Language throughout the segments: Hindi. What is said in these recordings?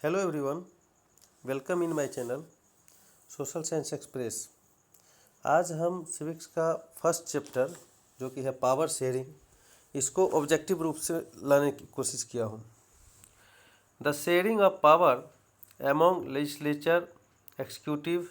Hello everyone, welcome in my channel social science express. आज हम सिविक्स का फर्स्ट चैप्टर जो कि है पावर शेयरिंग, इसको ऑब्जेक्टिव रूप से लाने की कोशिश किया हूँ। The sharing of power among legislature, executive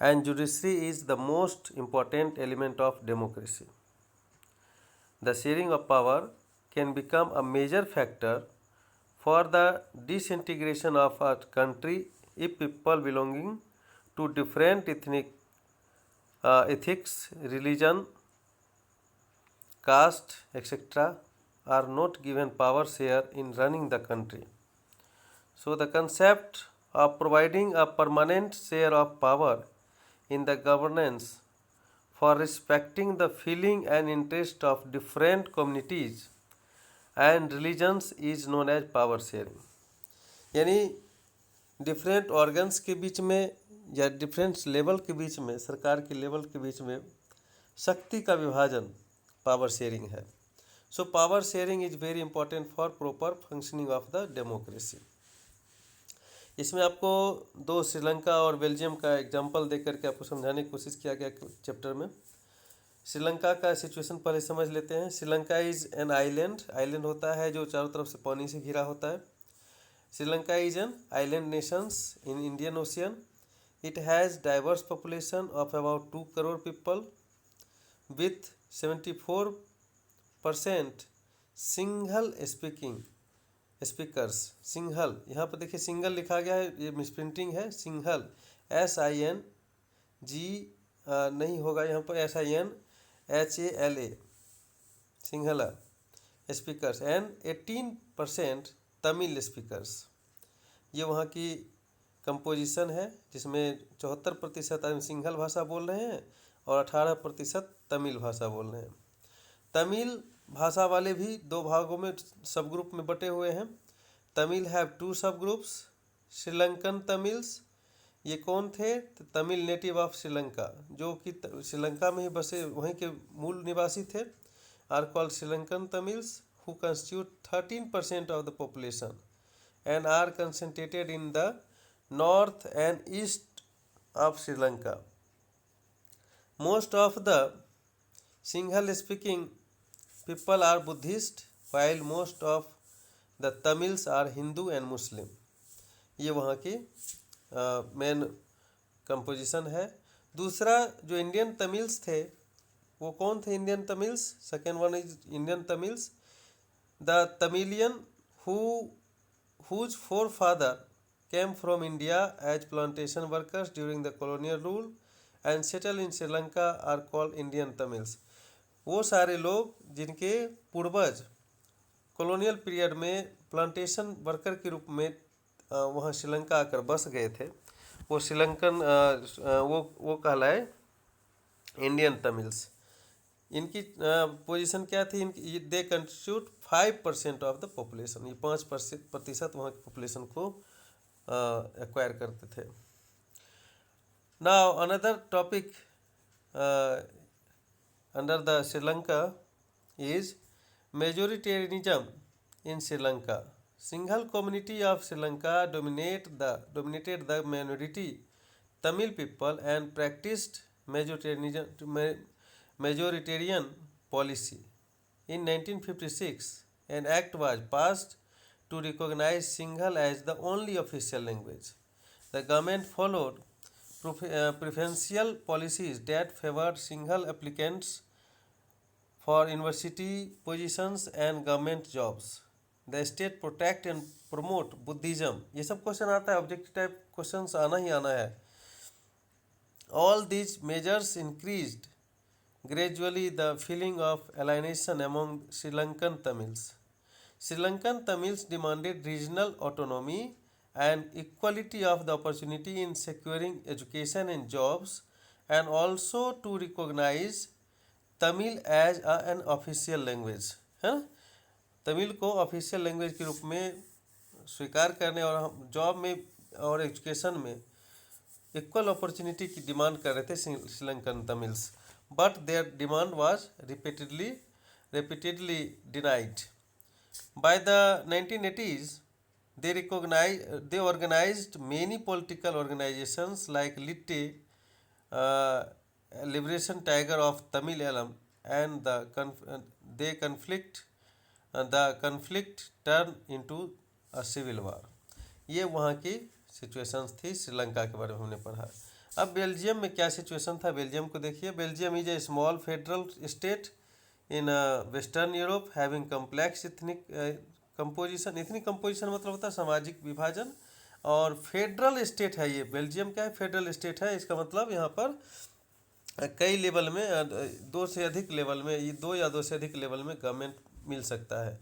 and judiciary is the most important element of democracy. The sharing of power can become a major factor for the disintegration of a country if people belonging to different ethics, religion, caste, etc. are not given power share in running the country. So the concept of providing a permanent share of power in the governance for respecting the feeling and interest of different communities and religions is known as power sharing. यानी डिफरेंट ऑर्गन्स के बीच में या डिफरेंट लेवल के बीच में, सरकार के लेवल के बीच में शक्ति का विभाजन पावर शेयरिंग है। So power sharing is very important for proper functioning of the democracy. इसमें आपको दो श्रीलंका और बेल्जियम का एग्जाम्पल दे करके आपको समझाने की कोशिश किया गया चैप्टर में। श्रीलंका का सिचुएशन पहले समझ लेते हैं। Sri Lanka is an island. Island होता है जो चारों तरफ से पानी से घिरा होता है। Sri Lanka is an island Nations in Indian ocean. It has diverse population of about 2 crore people with 74% single speakers. Single, यहाँ पर देखिए सिंगल लिखा गया है, ये मिसप्रिंटिंग है। सिंगल SING नहीं होगा, यहाँ पर SINHALA Singla speakers and 18% Tamil speakers. ये वहाँ की कंपोजिशन है जिसमें 74% आदमी सिंगल भाषा बोल रहे हैं और 18% तमिल भाषा बोल रहे हैं। तमिल भाषा वाले भी दो भागों में, सब ग्रुप में बटे हुए हैं। तमिल हैव 2 सब ग्रुप्स, श्रीलंकन तमिल्स। ये कौन थे? तमिल नेटिव ऑफ श्रीलंका, जो कि श्रीलंका में ही बसे वहीं के मूल निवासी थे, are called Sri Lankan Tamils, who constitute 13% of the population and are concentrated in the north and east of Sri Lanka. Most of the single speaking people are Buddhist while most of the Tamils are Hindu and Muslim। ये वहाँ की मेन कंपोजिशन है। दूसरा जो इंडियन तमिल्स थे वो कौन थे? Indian Tamils, second one is Indian Tamils, the Tamilian whose forefather came from India as plantation workers during the colonial rule and settled in Sri Lanka are called Indian Tamils। वो सारे लोग जिनके पूर्वज कॉलोनियल पीरियड में प्लांटेशन वर्कर के रूप में वहाँ श्रीलंका आकर बस गए थे, वो श्रीलंकन वो कहलाए इंडियन तमिल्स। इनकी पोजीशन क्या थी? इनकी दे कंस्टिट्यूट 5% ऑफ द पॉपुलेशन। ये 5% वहाँ की पॉपुलेशन को एक्वायर करते थे। Now another topic under the Sri Lanka is majoritarianism in Sri Lanka। Single community of Sri Lanka dominated the minority Tamil people and practiced majoritarian policy। In 1956, an act was passed to recognize Sinhala as the only official language। The government followed preferential policies that favored Sinhala applicants for university positions and government jobs। The state protect and promote Buddhism। ये सब क्वेश्चन आता है, ऑब्जेक्टिव टाइप क्वेश्चंस आना ही आना है। All these measures increased gradually the feeling of alienation among Sri Lankan Tamils। Sri Lankan Tamils demanded regional autonomy and equality of the opportunity in securing education and jobs, and also to recognize Tamil as an official language, है ना। तमिल को ऑफिशियल लैंग्वेज के रूप में स्वीकार करने और जॉब में और एजुकेशन में इक्वल अपॉर्चुनिटी की डिमांड कर रहे थे Sri Lankan Tamils, but their demand was repeatedly denied. By the 1980s They organized many political organizations like Litte, uh, Liberation Tiger of Tamil Eelam, and the conflict turned into a civil war. ये वहाँ की सिचुएशंस थी। श्रीलंका के बारे में हमने पढ़ा। अब बेल्जियम में क्या सिचुएशन था, बेल्जियम को देखिए। Belgium is a small federal state in western Europe having complex ethnic composition. Ethnic composition मतलब होता है सामाजिक विभाजन, और फेडरल स्टेट है ये। बेल्जियम क्या है, फेडरल स्टेट है। इसका मतलब यहाँ पर कई लेवल में, दो से अधिक लेवल में, ये दो या दो से अधिक लेवल में गवर्नमेंट मिल सकता है।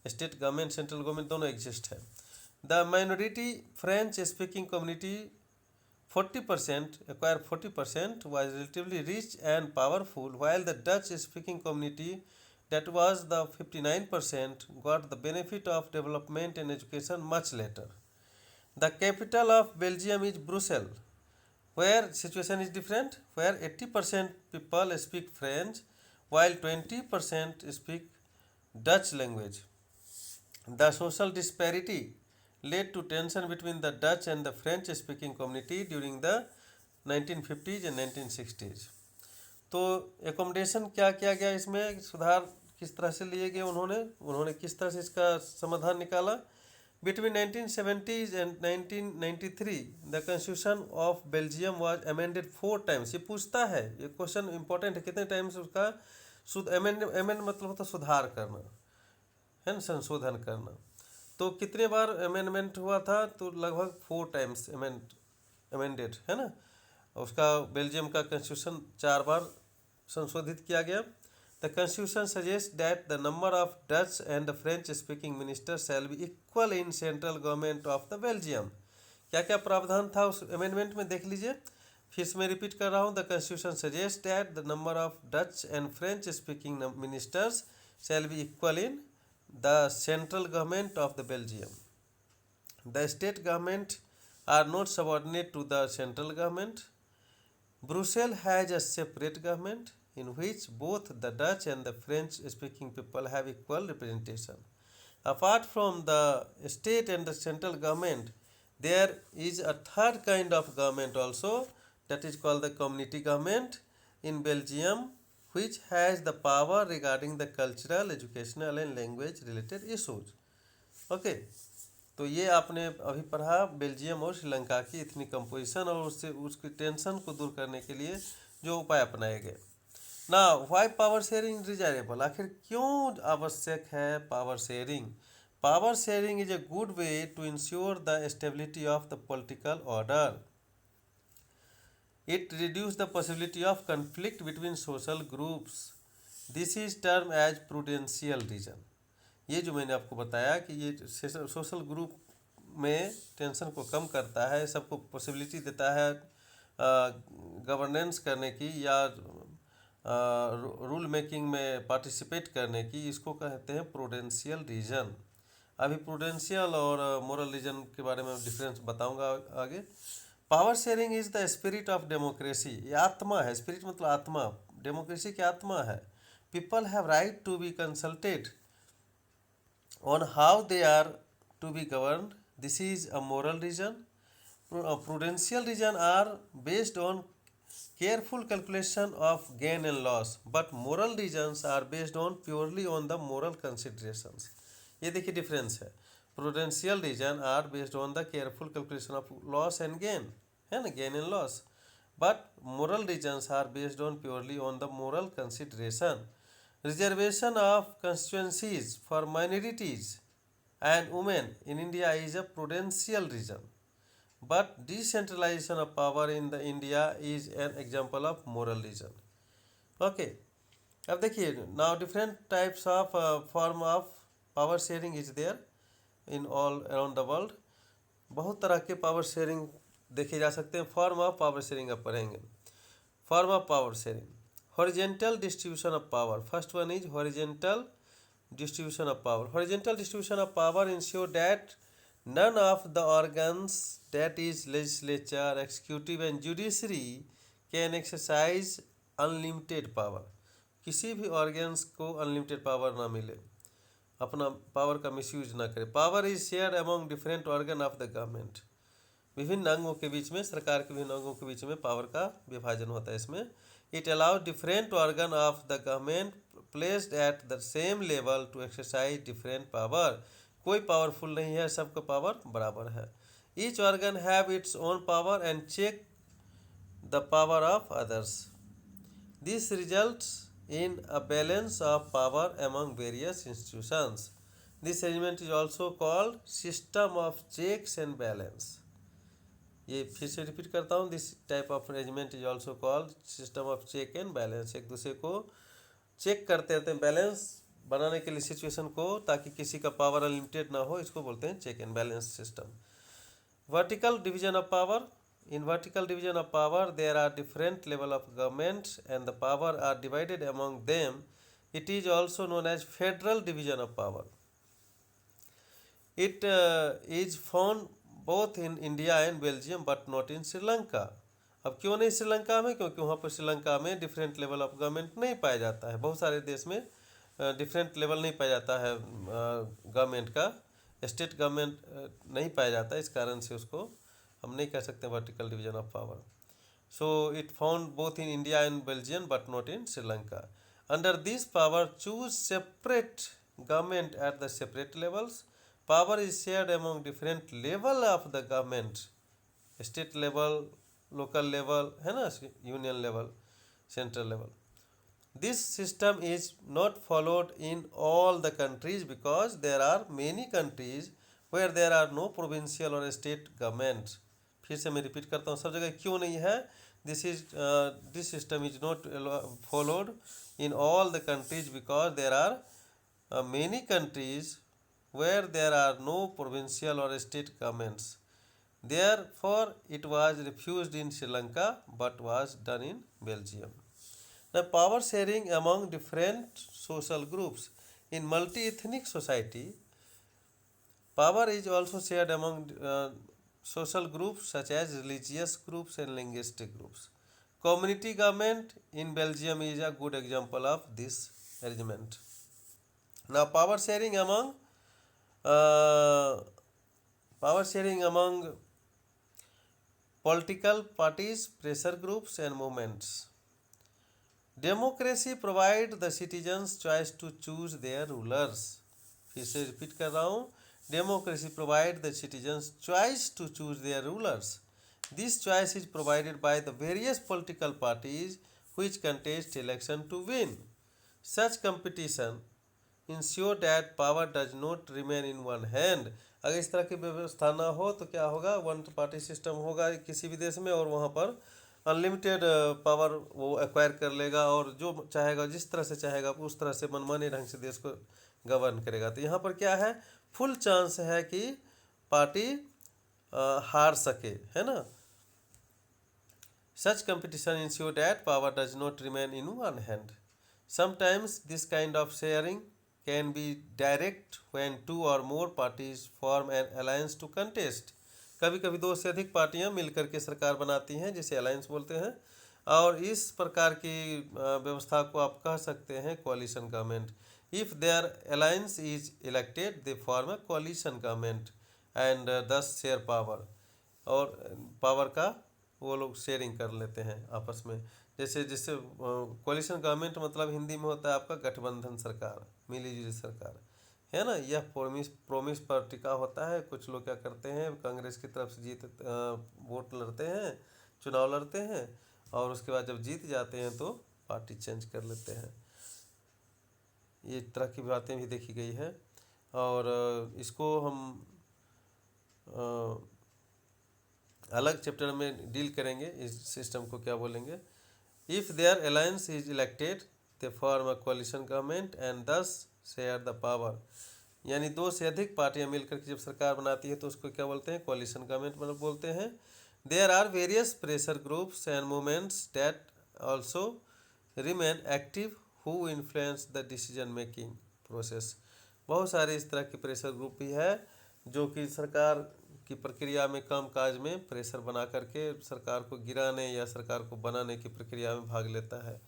स्टेट गवर्नमेंट, सेंट्रल गवर्नमेंट दोनों एग्जिस्ट है। The minority French speaking community 40% was relatively rich and powerful, while the Dutch speaking community, that was the 59%, got the benefit of development and education much later. The capital of Belgium is Brussels, where situation is different, where 80% people speak French while 20% speak Dutch language. The social disparity led to tension between the Dutch and the French speaking community during the 1950s and 1960s. तो एकोमोडेशन क्या किया गया, इसमें सुधार किस तरह से लिए गए, उन्होंने किस तरह से इसका समाधान निकाला। Between 1970s and 1993, the Constitution of Belgium was amended 4 times. ये पूछता है, ये क्वेश्चन इंपॉर्टेंट है, कितने टाइम्स उसका अमेंड मतलब होता सुधार करना है ना, संशोधन करना। तो कितने बार अमेंडमेंट हुआ था, तो लगभग 4 टाइम्स अमेंडेड है ना। उसका बेल्जियम का कॉन्स्टिट्यूशन 4 बार संशोधित किया गया। The Constitution suggests that the number of Dutch and French speaking ministers shall be equal in central government of the Belgium. क्या क्या प्रावधान था उस अमेंडमेंट में, देख लीजिए। फिर से मैं रिपीट कर रहा हूँ। The Constitution suggests that the number of Dutch and French speaking ministers shall be equal in the central government of the Belgium. The state government are not subordinate to the central government. Brussels has a separate government in which both the Dutch and the French speaking people have equal representation. Apart from the state and the central government, there is a third kind of government also, that is called the community government in Belgium, which has the power regarding the cultural, educational and language related issues. Okay, तो ये आपने अभी पढ़ा बेल्जियम और श्रीलंका की इथनिक कंपोजिशन और उसकी टेंशन को दूर करने के लिए जो उपाय अपनाए गए। ना वाई पावर शेयरिंग डिजायरेबल, आखिर क्यों आवश्यक है power sharing. Power sharing is a good way to ensure the stability of the political order. It reduce the possibility of conflict between social groups. This is term as prudential reason. ये जो मैंने आपको बताया कि ये सोशल ग्रुप में टेंशन को कम करता है, सबको पॉसिबिलिटी देता है गवर्नेंस करने की या रूल मेकिंग में पार्टिसिपेट करने की, इसको कहते हैं प्रूडेंशियल रीजन। अभी प्रूडेंशियल और मोरल रीजन के बारे में डिफरेंस बताऊंगा आगे। Power sharing is the spirit of democracy. ये आत्मा है, स्पिरिट मतलब आत्मा, डेमोक्रेसी की आत्मा है। People have right to be consulted on how they are to be governed. This is a moral reason. Prudential reason are based on careful calculation of gain and loss, but moral reasons are based on purely on the moral considerations. ये देखिए डिफरेंस है। Prudential reason are based on the careful calculation of loss and gain, है ना, gain and loss, but moral reasons are based on purely on the moral consideration. Reservation of constituencies for minorities and women in India is a prudential reason, but decentralization of power in the India is an example of moral reason. Okay, अब देखिए, now different types of form of power sharing is there in all around the world. बहुत तरह के पावर शेयरिंग देखे जा सकते हैं। फॉर्म ऑफ पावर शेयरिंग अब पढ़ेंगे। Form of power sharing, horizontal distribution of power. First one is horizontal distribution of power. Horizontal distribution of power ensure that none of the organs, that is legislature, executive and judiciary, can exercise unlimited power. किसी भी ऑर्गन्स को अनलिमिटेड पावर ना मिले। अपना पावर का मिसयूज ना करे। Power is share among different organ of the government, विभिन्न अंगों के बीच में, सरकार के विभिन्न अंगों के बीच में पावर का विभाजन होता है इसमें। It allows different organ of the government placed at the same level to exercise different power, कोई पावरफुल नहीं है, सबका पावर बराबर है। Each organ have its own power and check the power of others, this results in a balance of power among various institutions. This arrangement is also called system of checks and balance. ये फिर से रिपीट करता हूँ, this type of arrangement is also called system of check and balance. एक दूसरे को चेक करते रहते हैं, बैलेंस बनाने के लिए सिचुएशन को, ताकि किसी का पावर अनलिमिटेड ना हो, इसको बोलते हैं check and balance system. Vertical division of power, in vertical division of power there are different level of governments and the power are divided among them. It is also known as federal division of power. It is found both in India and Belgium but not in Sri Lanka. अब क्यों नहीं श्रीलंका में? क्योंकि वहाँ पर श्रीलंका में डिफरेंट लेवल ऑफ गवर्नमेंट नहीं पाया जाता है। बहुत सारे देश में डिफरेंट लेवल नहीं पाया जाता है गवर्नमेंट का, स्टेट गवर्नमेंट नहीं पाया जाता, इस कारण से उसको हम नहीं कह सकते vertical division of power. So it found both in India and Belgium but not in Sri Lanka. Under this power choose separate government at the separate levels, power is shared among different level of the government, state level, local level है ना, union level, central level. This system is not followed in all the countries because there are many countries where there are no provincial और स्टेट गवर्नमेंट। फिर से मैं रिपीट करता हूँ, सब जगह क्यों नहीं है? This system is not followed in all the countries because there are many countries where there are no provincial और state governments. Therefore, it was refused in Sri Lanka but was done in Belgium. Now, power sharing among different social groups. In multi-ethnic society, power is also shared among social groups such as religious groups and linguistic groups. Community government in Belgium is a good example of this arrangement. Now, power sharing among political parties, pressure groups and movements. Democracy provides the citizens choice to choose their rulers. फिर से रिपीट कर रहा हूँ, democracy provides the citizens choice to choose their rulers. This choice is provided by the various political parties which contest election to win. Such competition ensure that power does not remain in one hand. अगर इस तरह की व्यवस्था ना हो तो क्या होगा? वन पार्टी सिस्टम होगा किसी भी देश में, और वहाँ पर अनलिमिटेड पावर वो एक्वायर कर लेगा और जो चाहेगा, जिस तरह से चाहेगा उस तरह से मनमाने ढंग से देश को गवर्न करेगा। तो यहाँ पर क्या है? फुल चांस है कि पार्टी हार सके, है ना। Such competition ensure that power does not remain in one hand. Sometimes this kind of sharing can be direct when two or more parties form an alliance to contest. कभी कभी दो से अधिक पार्टियां मिलकर के सरकार बनाती हैं, जिसे अलायंस बोलते हैं, और इस प्रकार की व्यवस्था को आप कह सकते हैं coalition government. If there alliance is elected they form a coalition government and thus share power, और पावर का वो लोग शेयरिंग कर लेते हैं आपस में। जैसे जिससे कोalition गवर्नमेंट मतलब हिंदी में होता है आपका गठबंधन सरकार, मिली जुली सरकार, है ना। यह प्रोमिस पर टिका होता है। कुछ लोग क्या करते हैं, कांग्रेस की तरफ से वोट लड़ते हैं, चुनाव लड़ते हैं, और उसके बाद जब जीत जाते हैं तो पार्टी चेंज कर लेते हैं। ये तरह की बातें भी देखी गई है, और इसको हम अलग चैप्टर में डील करेंगे, इस सिस्टम को क्या बोलेंगे। If there alliance is elected they form a coalition government and thus share the power, यानी दो से अधिक पार्टियां मिलकर के जब सरकार बनाती है तो उसको क्या बोलते हैं? कोalition गवर्नमेंट मतलब बोलते हैं। There are various pressure groups and movements that also remain active who influence the decision making process. बहुत सारे इस तरह के प्रेशर ग्रुप भी है जो कि सरकार की प्रक्रिया में, काम काज में प्रेशर बना करके सरकार को गिराने या सरकार को बनाने की प्रक्रिया में भाग लेता है।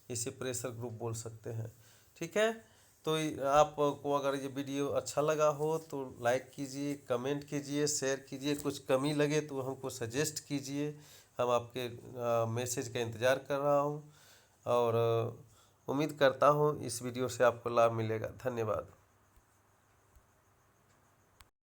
इसे प्रेशर ग्रुप बोल सकते हैं, ठीक है। तो आपको अगर ये वीडियो अच्छा लगा हो तो लाइक कीजिए, कमेंट कीजिए, शेयर कीजिए। कुछ कमी लगे तो हमको सजेस्ट कीजिए, हम आपके मैसेज का इंतज़ार कर रहा हूँ। और उम्मीद करता हूँ इस वीडियो से आपको लाभ मिलेगा। धन्यवाद।